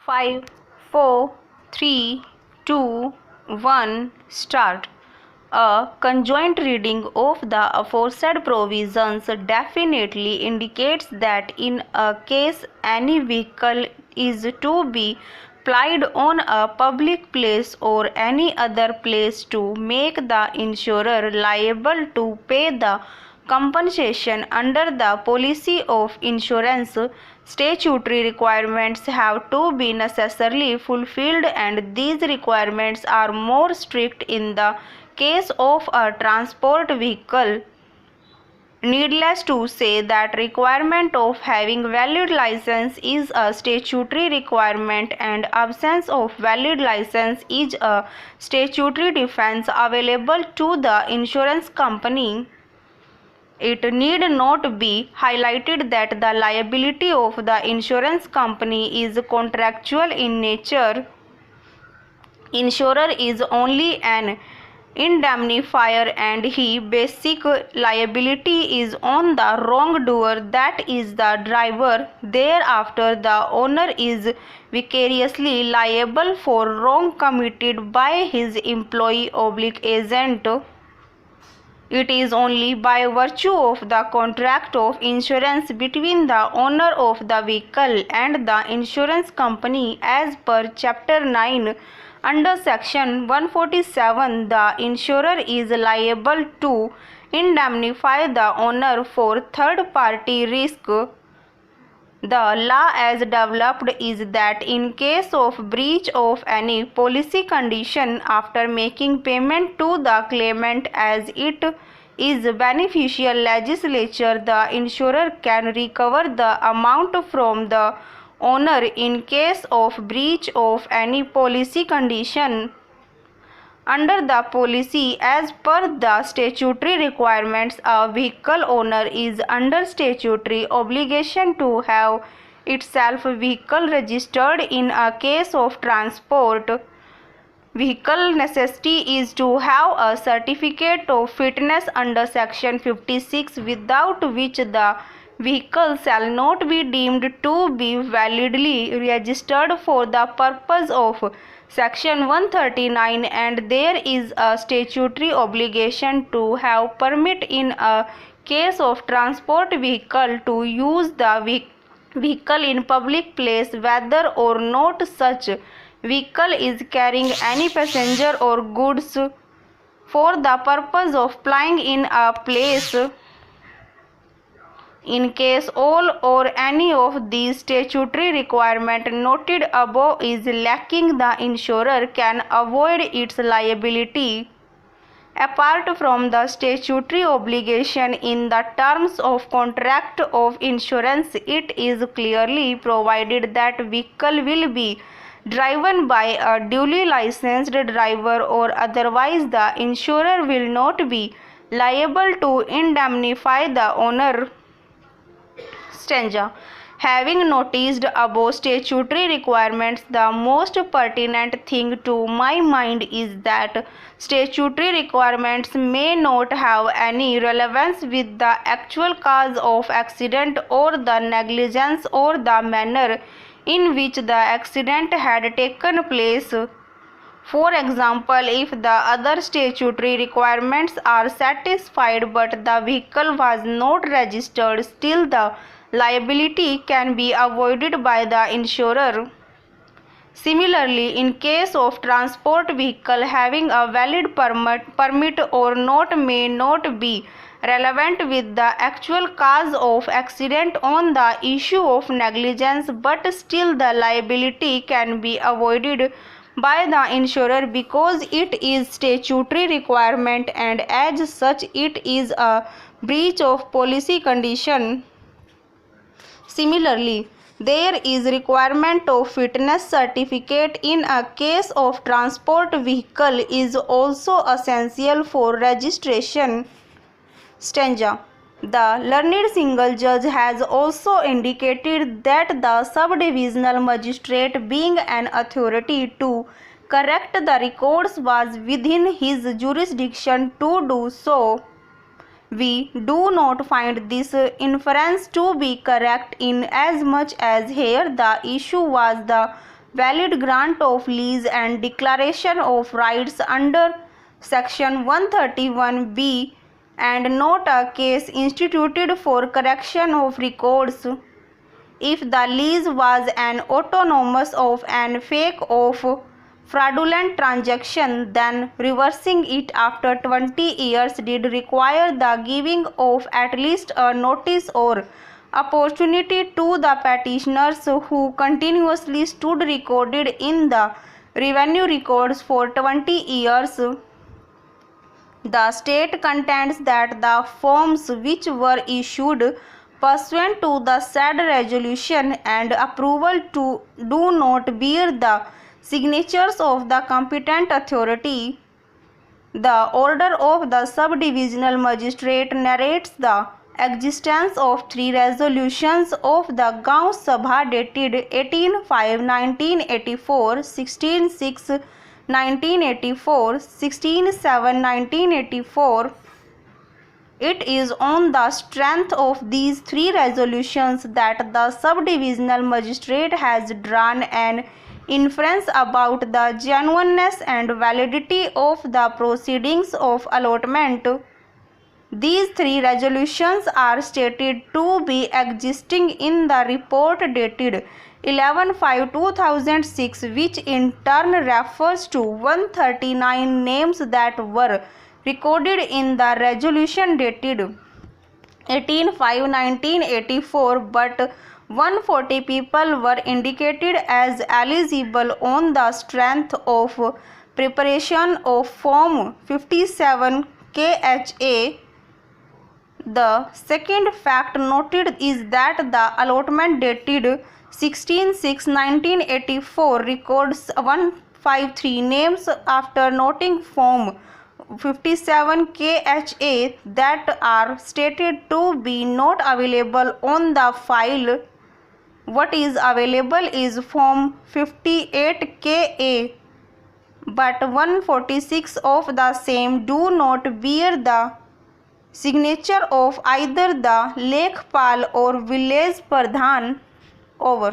5, 4, 3, 2, 1, start. A conjoint reading of the aforesaid provisions definitely indicates that in a case any vehicle is to be plied on a public place or any other place to make the insurer liable to pay the compensation under the policy of insurance, statutory requirements have to be necessarily fulfilled, and these requirements are more strict in the case of a transport vehicle. Needless to say that requirement of having valid license is a statutory requirement, and absence of valid license is a statutory defense available to the insurance company. It need not be highlighted that the liability of the insurance company is contractual in nature. Insurer is only an indemnifier, and his basic liability is on the wrongdoer, that is the driver. Thereafter, the owner is vicariously liable for wrong committed by his employee or agent. It is only by virtue of the contract of insurance between the owner of the vehicle and the insurance company as per Chapter 9 under Section 147, the insurer is liable to indemnify the owner for third-party risk. The law as developed is that in case of breach of any policy condition after making payment to the claimant as it is beneficial legislature, the insurer can recover the amount from the owner in case of breach of any policy condition. Under the policy, as per the statutory requirements, a vehicle owner is under statutory obligation to have itself vehicle registered in a case of transport. Vehicle necessity is to have a certificate of fitness under Section 56, without which the vehicle shall not be deemed to be validly registered for the purpose of Section 139, and there is a statutory obligation to have permit in a case of transport vehicle to use the vehicle in public place, whether or not such vehicle is carrying any passenger or goods for the purpose of plying in a place. In case all or any of these statutory requirements noted above is lacking, the insurer can avoid its liability. Apart from the statutory obligation in the terms of contract of insurance, it is clearly provided that vehicle will be driven by a duly licensed driver, or otherwise the insurer will not be liable to indemnify the owner. Stanza. Having noticed above statutory requirements, the most pertinent thing to my mind is that statutory requirements may not have any relevance with the actual cause of accident or the negligence or the manner in which the accident had taken place. For example, if the other statutory requirements are satisfied but the vehicle was not registered, still the liability can be avoided by the insurer. Similarly, in case of transport vehicle, having a valid permit or not may not be relevant with the actual cause of accident on the issue of negligence, but still the liability can be avoided by the insurer because it is statutory requirement, and as such it is a breach of policy condition. Similarly, there is requirement of fitness certificate in a case of transport vehicle is also essential for registration. Stanza. The learned single judge has also indicated that the subdivisional magistrate, being an authority to correct the records, was within his jurisdiction to do so. We do not find this inference to be correct, in as much as here the issue was the valid grant of lease and declaration of rights under Section 131B, and not a case instituted for correction of records. If the lease was an autonomous of and fake of fraudulent transaction, then reversing it after 20 years did require the giving of at least a notice or opportunity to the petitioners who continuously stood recorded in the revenue records for 20 years. The state contends that the forms which were issued pursuant to the said resolution and approval do not bear the signatures of the competent authority. The order of the subdivisional magistrate narrates the existence of 3 resolutions of the Gaon Sabha dated 18/5/1984, 16/6/1984, 16/7/1984. It is on the strength of these 3 resolutions that the subdivisional magistrate has drawn an inference about the genuineness and validity of the proceedings of allotment. These 3 resolutions are stated to be existing in the report dated 11/5/2006, which in turn refers to 139 names that were recorded in the resolution dated 18/5/1984, but 140 people were indicated as eligible on the strength of preparation of Form 57 KHA. The second fact noted is that the allotment dated 16/6/1984 records 153 names after noting Form 57 KHA that are stated to be not available on the file. What is available is Form 58 KA, but 146 of the same do not bear the signature of either the Lekhpal or Village Pradhan. Over.